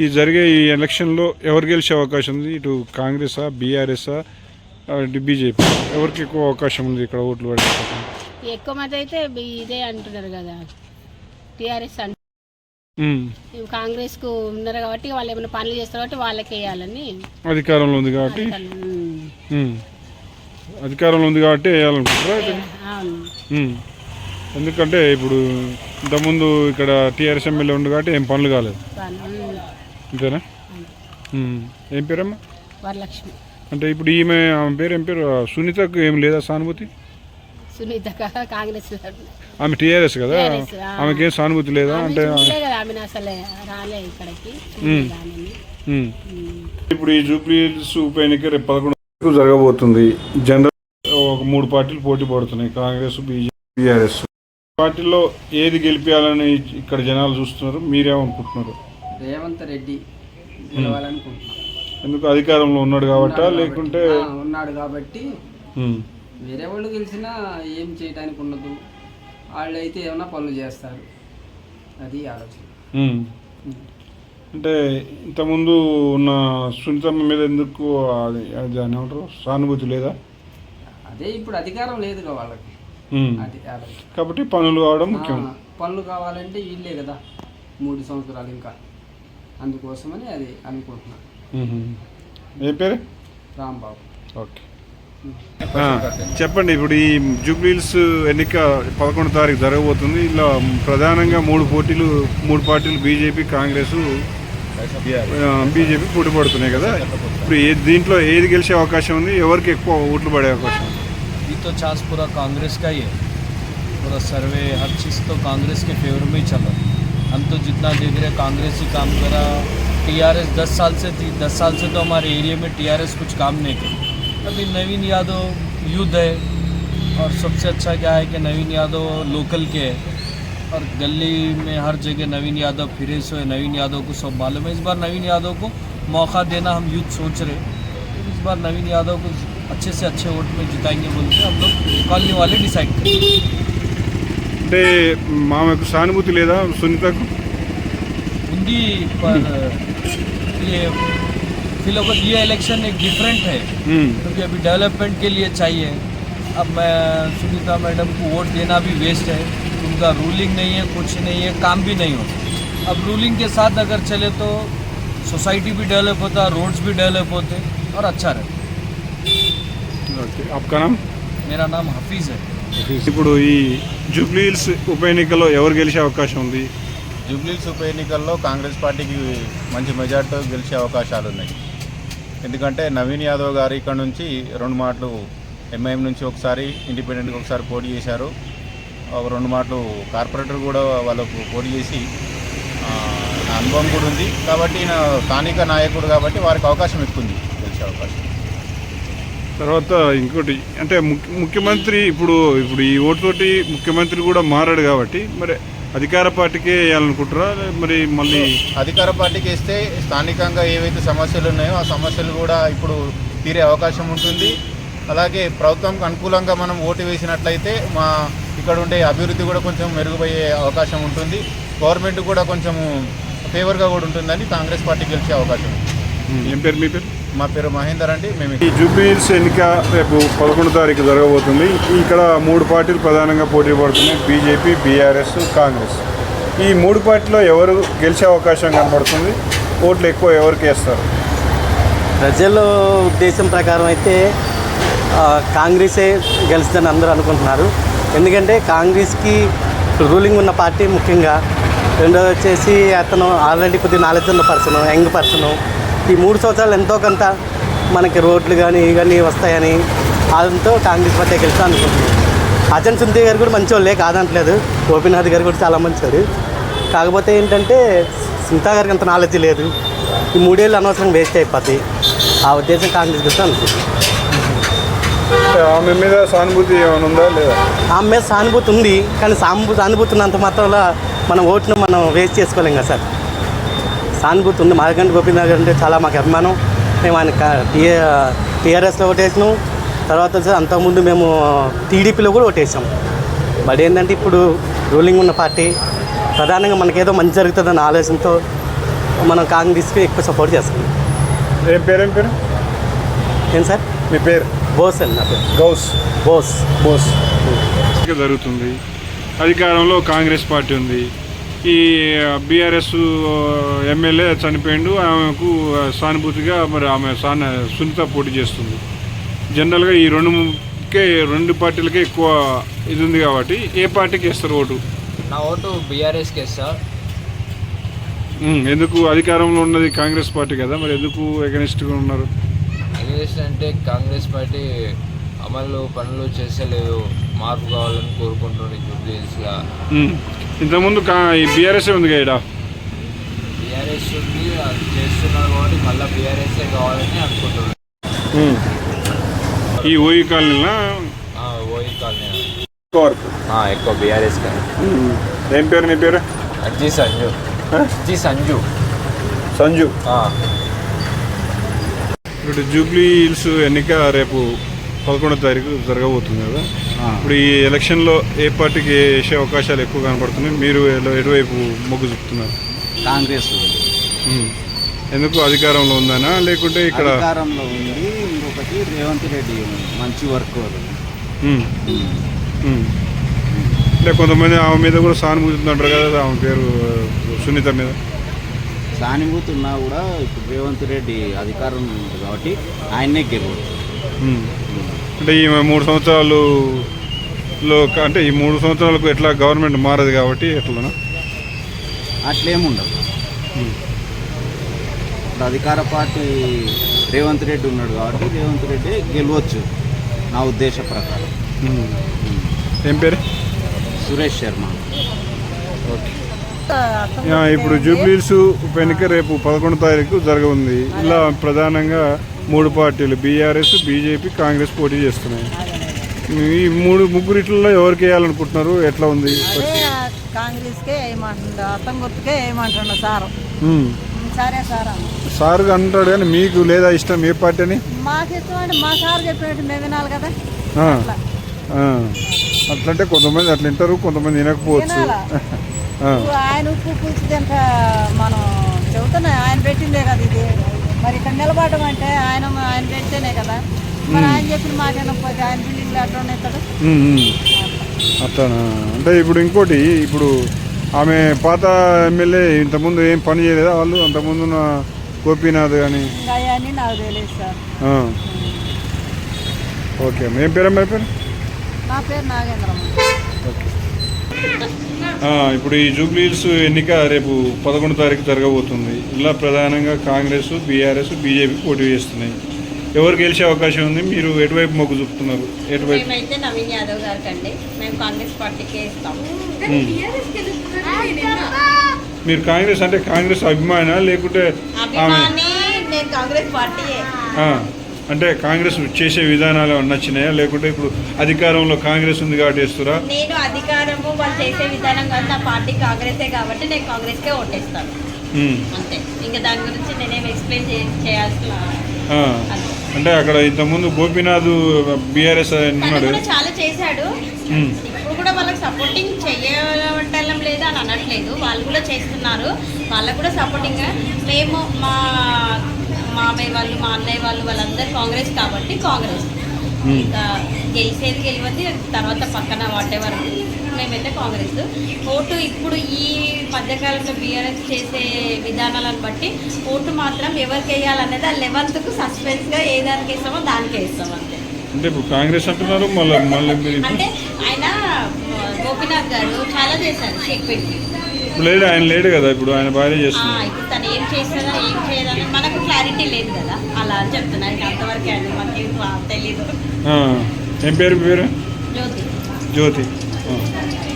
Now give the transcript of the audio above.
ఈ జరిగే ఈ ఎలక్షన్లో ఎవరు గెలిచే అవకాశం ఉంది? ఇటు కాంగ్రెసా, బీఆర్ఎస్ఆ, బీజేపీ ఎవరికి ఎక్కువ అవకాశం ఉంది ఇక్కడ ఓట్లు పడే అవకాశం? ఎక్కువ మంది అయితే ఇదే అంటున్నారు కదా, టీఆర్ఎస్ అంటారు. కాంగ్రెస్ కు ఉన్నారు కాబట్టి వాళ్ళు ఏమైనా పనులు చేస్తారు కాబట్టి వాళ్ళకి వేయాలని అధికారంలో ఉంది కాబట్టి వేయాలనుకుంటారా? ఎందుకంటే ఇప్పుడు ఇంతకుముందు ఇక్కడ టీఆర్ఎస్ ఎమ్మెల్యే ఉంది కాబట్టి ఏం పనులు కాలేదు, అంతేనా? ఏం పేరమ్మా? వరలక్ష్మి. అంటే ఇప్పుడు ఆమె పేరు ఏం పేరు? సునీతకు ఏం లేదా సానుభూతి? సునీత కాంగ్రెస్, ఆమె టీఆర్ఎస్ కదా, ఆమెకి ఏం సానుభూతి లేదా? అంటే ఇప్పుడు ఈ జూబ్లీహిల్స్ ఉప ఎన్నిక రేపు 11 జరగబోతుంది. జనరల్ ఒక 3 పార్టీలు పోటీ పడుతున్నాయి, కాంగ్రెస్, బీజేపీ, బీఆర్ఎస్. పార్టీలో ఏది గెలిపించాలని ఇక్కడ జనాలు చూస్తున్నారు, మీరేమనుకుంటున్నారు? రేవంత్ రెడ్డి గెలవాలనుకుంటున్నాను. ఎందుకు? అధికారంలో ఉన్నాడు కాబట్టి లేకుంటే ఉన్నాడు కాబట్టి. వేరే వాళ్ళు గెలిచినా ఏం చేయడానికి ఉండదు, వాళ్ళు అయితే ఏమైనా పనులు చేస్తారు, అది ఆలోచన. అంటే ఇంతకుముందు ఉన్న సునీతమ్మ మీద ఎందుకు అది ఏమంటారు, సానుభూతి లేదా? అదే ఇప్పుడు అధికారం లేదుగా వాళ్ళకి, అది ఆలోచన. కాబట్టి పనులు కావడం ముఖ్యం. పనులు కావాలంటే వీళ్ళే కదా 3 సంవత్సరాలు ఇంకా, అందుకోసమని అది అనుకుంటున్నాను. ఏ పేరు? రాంబాబు. ఓకే, చెప్పండి. ఇప్పుడు ఈ జూబ్లీహిల్స్ ఎన్నిక 11వ తారీఖు జరగబోతుంది. ఇలా ప్రధానంగా 3 పార్టీలు బీజేపీ, కాంగ్రెస్, బీజేపీ పోటీ పడుతున్నాయి కదా. ఇప్పుడు దీంట్లో ఏది గెలిచే అవకాశం ఉంది, ఎవరికి ఎక్కువ ఓట్లు పడే అవకాశం? ये तो चांस पूरा कांग्रेस का ही है, पूरा सर्वे हर चीज़ तो कांग्रेस के फेवर में ही चल रहा है. हम तो जितना देख रहे कांग्रेस ही काम करा. टीआरएस 10 साल से थी, 10 साल से तो हमारे एरिया में टीआरएस कुछ काम नहीं किया. अभी नवीन यादव युद्ध है, और सबसे अच्छा क्या है कि नवीन यादव लोकल के है, और गली में हर जगह नवीन यादव फिरे सो है. नवीन यादव को सब मालूम है. इस बार नवीन यादव को मौका देना हम यूथ सोच रहे. इस बार नवीन यादव को अच्छे से अच्छे वोट में जिताएंगे बोलते हम लोग कॉलोनी वाले डिसाइड करेंगे. అంటే మామకు సానుభూతి లేదా సునీతకు? ఉంది, पर ये फिलहाल ये इलेक्शन एक डिफरेंट है, क्योंकि अभी डेवलपमेंट के लिए चाहिए. अब मैं सुनीता मैडम को वोट देना भी वेस्ट है. उनका रूलिंग नहीं है, कुछ नहीं है, काम भी नहीं होता. अब रूलिंग के साथ अगर चले तो सोसाइटी भी डेवलप होता, रोड्स भी डेवलप होते और अच्छा रहता. आपका नाम? मेरा नाम हफीज़ है. ఇప్పుడు ఈ జూబ్లీహిల్స్ ఉప ఎన్నికలో ఎవరు గెలిచే అవకాశం ఉంది? జూబ్లీహిల్స్ ఉప ఎన్నికల్లో కాంగ్రెస్ పార్టీకి మంచి మెజార్టీతో గెలిచే అవకాశాలు ఉన్నాయి. ఎందుకంటే నవీన్ యాదవ్ గారు ఇక్కడ నుంచి 2 మాటలు ఎంఐఎం నుంచి ఒకసారి, ఇండిపెండెంట్గా ఒకసారి పోటీ చేశారు. ఒక 2 మాటలు కార్పొరేటర్ కూడా వాళ్ళకు పోటీ చేసి అనుభవం కూడా ఉంది. కాబట్టి ఈయన స్థానిక నాయకుడు కాబట్టి వారికి అవకాశం ఎక్కువ ఉంది, గెలిచే అవకాశం. తర్వాత ఇంకోటి అంటే ముఖ్యమంత్రి ఇప్పుడు ఈ ఓటుతోటి ముఖ్యమంత్రి కూడా మారాడు కాబట్టి మరి అధికార పార్టీకే వేయాలనుకుంటారా? మరి మళ్ళీ అధికార పార్టీకి వేస్తే స్థానికంగా ఏవైతే సమస్యలు ఉన్నాయో ఆ సమస్యలు కూడా ఇప్పుడు తీరే అవకాశం ఉంటుంది. అలాగే ప్రభుత్వంకి అనుకూలంగా మనం ఓటు వేసినట్లయితే మా ఇక్కడ ఉండే అభివృద్ధి కూడా కొంచెం మెరుగుపోయే అవకాశం ఉంటుంది. గవర్నమెంట్ కూడా కొంచెం ఫేవర్గా కూడా ఉంటుందని కాంగ్రెస్ పార్టీ గెలిచే అవకాశం. ఏం పేరు మీ పేరు? మా పేరు మహేందర్ అండి. మేము ఈ జూబ్లీహిల్స్ ఎన్నిక రేపు 11వ తారీఖు జరగబోతుంది. ఇక్కడ 3 పార్టీలు ప్రధానంగా పోటీ పడుతున్నాయి, బీజేపీ, బీఆర్ఎస్, కాంగ్రెస్. ఈ 3 పార్టీలో ఎవరు గెలిచే అవకాశం కనబడుతుంది? ఓట్లు ఎక్కువ ఎవరికి వేస్తారు? ప్రజల ఉద్దేశం ప్రకారం అయితే కాంగ్రెసే గెలుస్తుందని అందరూ అనుకుంటున్నారు. ఎందుకంటే కాంగ్రెస్కి రూలింగ్ ఉన్న పార్టీ ముఖ్యంగా. రెండోది వచ్చేసి అతను ఆల్రెడీ కొద్దిగా నాలెడ్జ్ ఉన్న పర్సను, యంగ్ పర్సను. ఈ 3 సంవత్సరాలు ఎంతో కొంత మనకి రోడ్లు కానీ వస్తాయని అదంతో కాంగ్రెస్ పార్టీ గెలుస్తా అనుకుంటున్నాను. అజన్ సుందీ గారు కూడా మంచి వాళ్ళే, కాదంటలేదు. గోపీనాథ్ గారు కూడా చాలా మంచివారు. కాకపోతే ఏంటంటే సునీతా గారికి అంత నాలెడ్జ్ లేదు. ఈ 3 ఏళ్ళు అనవసరంగా వేస్ట్ అయిపోతాయి. ఆ ఉద్దేశం కాంగ్రెస్ గెలుస్తా అనుకుంటున్నాను. ఆమె మీద సానుభూతి ఏమైనా ఉందా లేదా? ఆమె మీద సానుభూతి ఉంది, కానీ సానుభూతి ఉన్నంత మాత్రంలో మనం ఓటును మనం వేస్ట్ చేసుకోలేం కదా సార్. సానుభూతి ఉంది. మాదిగంటి గోపీనాథ్ గారు అంటే చాలా మాకు అభిమానం. మేము ఆయన టీఆర్ఎస్లో ఓటేసినాం. తర్వాత అంతకుముందు మేము టీడీపీలో కూడా ఓటేసాం. బట్ ఏంటంటే ఇప్పుడు రూలింగ్ ఉన్న పార్టీ ప్రధానంగా మనకేదో మంచి జరుగుతుందన్న ఆలోచనతో మనం కాంగ్రెస్కి ఎక్కువ సపోర్ట్ చేస్తాం. ఏం పేరు ఏం సార్? మీ పేరు? బోస్ అండి నా పేరు. గౌస్. బోస్. జరుగుతుంది. అధికారంలో కాంగ్రెస్ పార్టీ ఉంది. ఈ బీఆర్ఎస్ ఎమ్మెల్యే చనిపోయిండు, ఆమెకు సానుభూతిగా మరి ఆమె సునీత పోటీ చేస్తుంది. జనరల్గా ఈ రెండు పార్టీలకే ఎక్కువ ఇది ఉంది కాబట్టి ఏ పార్టీకి వేస్తారు ఓటు? నా ఓటు బీఆర్ఎస్కి వేస్తా. ఎందుకు? అధికారంలో ఉన్నది కాంగ్రెస్ పార్టీ కదా, మరి ఎందుకు ఎగనిస్ట్గా ఉన్నారు? అగ్రెస్ట్ అంటే కాంగ్రెస్ పార్టీ పనులు చేస్తలేదు, మార్పు కావాలని కోరుకుంటుంది జూబ్లీస్గా. ఇంతకుముందు ఈ బీఆర్ఎస్ఏ ఉంది కదా, బీఆర్ఎస్ ఉంది, అది చేస్తున్నారు కాబట్టి మళ్ళీ బీఆర్ఎస్ఏ కావాలని అనుకుంటున్నారు. ఈ ఓయి కాలనీలా? ఓయి కాలనీ ఎక్కువ బీఆర్ఎస్ కానీ. ఏం పేరు నీ పేరు? సంజు. ఇప్పుడు జూబ్లీ హిల్స్ ఎన్నిక రేపు 11వ తారీఖు జరగబోతుంది కదా. ఇప్పుడు ఈ ఎలక్షన్లో ఏ పార్టీకి వేసే అవకాశాలు ఎక్కువ కనపడుతున్నాయి? మీరు ఎటువైపు మొగ్గు చూపుతున్నారు? కాంగ్రెస్. ఎందుకు? అధికారంలో ఉందనా లేకుంటే ఇక్కడ? అధికారంలో ఉంది. ఇంకొకటి రేవంత్ రెడ్డి మంచి వర్క్. అంటే కొంతమంది ఆమె మీద కూడా సానుభూతి ఉందంటారు కదా, ఆమె పేరు సునీత మీద. సానుభూతి ఉన్నా కూడా ఇప్పుడు రేవంత్ రెడ్డి అధికారం ఉంది కాబట్టి ఆయన్నే గెలవదు. అంటే ఈ 3 సంవత్సరాలు అంటే ఈ 3 సంవత్సరాలకు ఎట్లా గవర్నమెంట్ మారదు కాబట్టి ఎట్లనా? అట్లేముండదు. ఇప్పుడు అధికార పార్టీ రేవంత్ రెడ్డి ఉన్నాడు కాబట్టి రేవంత్ రెడ్డి గెలవచ్చు నా ఉద్దేశ ప్రకారం. ఏం పేరు? సురేష్ శర్మ. ఇప్పుడు జూబ్లీ హిల్స్ ఉప ఎన్నిక రేపు 11వ తారీఖు జరగనుంది. ఇలా ప్రధానంగా 3 పార్టీలు బీఆర్ఎస్, బీజేపీ, కాంగ్రెస్ పోటీ చేస్తున్నాయి. ఈ ముగ్గురిట్లో ఎవరికి వేయాలనుకుంటున్నారు? ఎట్లా ఉంది? కాంగ్రెస్కే వేయమంటుండ, అర్థం గుర్తుకే వేయమంటుండ సారు. సరే సార్ అంటాడు కానీ మీకు లేదా ఇష్టం ఏ పార్టీ అని? మాకు ఇష్టం అంటే మా సార్ చెప్పినట్టు మేము వినాలి కదా. అట్లంటే కొంతమంది అట్లా వింటారు, కొంతమంది వినకపోవచ్చు. ఆయన ఉప్పు పులుసు తింట మనం చెబుతున్నాయి, ఆయన పెట్టిందే కదా ఇది. మరి ఇక్కడ నిలబడడం అంటే ఆయన పెడితేనే కదా. మరి ఆయన చెప్పిన మాట వినకపోతే ఆయన బిల్డింగ్లు అట్లా కదా. అట్లానా? అంటే ఇప్పుడు ఇంకోటి, ఇప్పుడు ఆమె పాత ఎమ్మెల్యే ఇంతకుముందు ఏం పని చేయలేదా వాళ్ళు? అంతకుముందు గోపీనాథ్ కానీ అవన్నీ నాకు తెలియదు సార్. ఓకే. ఏం పేరు అమ్మాయి పేరు? నా పేరు నాగేంద్రమ్మ. ఓకే. ఇప్పుడు ఈ జూబ్లీ హిల్స్ ఎన్నిక రేపు 11వ తారీఖు జరగబోతుంది. ఇలా ప్రధానంగా కాంగ్రెస్, బీఆర్ఎస్, బీజేపీ పోటీ చేస్తున్నాయి. ఎవరు గెలిచే అవకాశం ఉంది? మీరు ఎటువైపు మొగ్గు చూపుతున్నారు? ఎటువైపు? మేమైతే నవీన్ యాదవ్ గారికి అండి, మేము కాంగ్రెస్ పార్టీకే ఇస్తాము. మీరు కాంగ్రెస్ అంటే కాంగ్రెస్ అభిమాన లేకుంటే? నేను కాంగ్రెస్ పార్టీయే. అంటే కాంగ్రెస్ చేసే విధానాలు నచ్చినాయా లేకుంటే ఇప్పుడు అధికారంలో కాంగ్రెస్ ఉంది కాబట్టి వేస్తారా? నేను అధికారము వాళ్ళు చేసే విధానం కాదు, నా పార్టీ కాంగ్రెసే కాబట్టి నేను కాంగ్రెస్కే ఓటేస్తాను అంతే. ఇంకా దాని గురించి నేనేం ఎక్స్ప్లెయిన్ చేయాల్సిన. అంటే అక్కడ ఇంతకుముందు గోపీనాథ్ బీఆర్ఎస్ చాలా చేశాడు. ఇప్పుడు కూడా వాళ్ళకి సపోర్టింగ్ చేయటం లేదు అని అనట్లేదు, వాళ్ళు కూడా చేస్తున్నారు. వాళ్ళకు కూడా సపోర్టింగ్. మేము మా మామయ్య వాళ్ళు, మా అన్నయ్య వాళ్ళు, వాళ్ళందరూ కాంగ్రెస్ కాబట్టి కాంగ్రెస్. ఇంకా గెలిచేది గెలివద్ది, తర్వాత పక్కన వాటెవర్. మేమైతే కాంగ్రెస్ ఓటు. ఇప్పుడు ఈ మధ్యకాలంలో బీఆర్ఎస్ చేసే విధానాలను బట్టి ఓటు మాత్రం ఎవరికి వేయాలనేది ఆ 11కు సస్పెన్స్గా ఏ దానికి వేస్తామో దానికే వేస్తాం అంతే. అంటే ఇప్పుడు కాంగ్రెస్ అంటున్నారు మళ్ళీ అంటే ఆయన గోపీనాథ్ గారు చాలా చేశారు షేక్పేట్కి. లేడు, ఆయన లేడు కదా ఇప్పుడు, ఆయన భార్య చేస్తున్నారు. ఇప్పుడు తను ఏం చేస్తుందా ఏం చేయదని మనకు క్లారిటీ లేదు కదా, అలా అని చెప్తున్నారు. అంతవరకే అండి, మాకు తెలీదు. ఏం పేరు? జ్యోతి. జ్యోతి.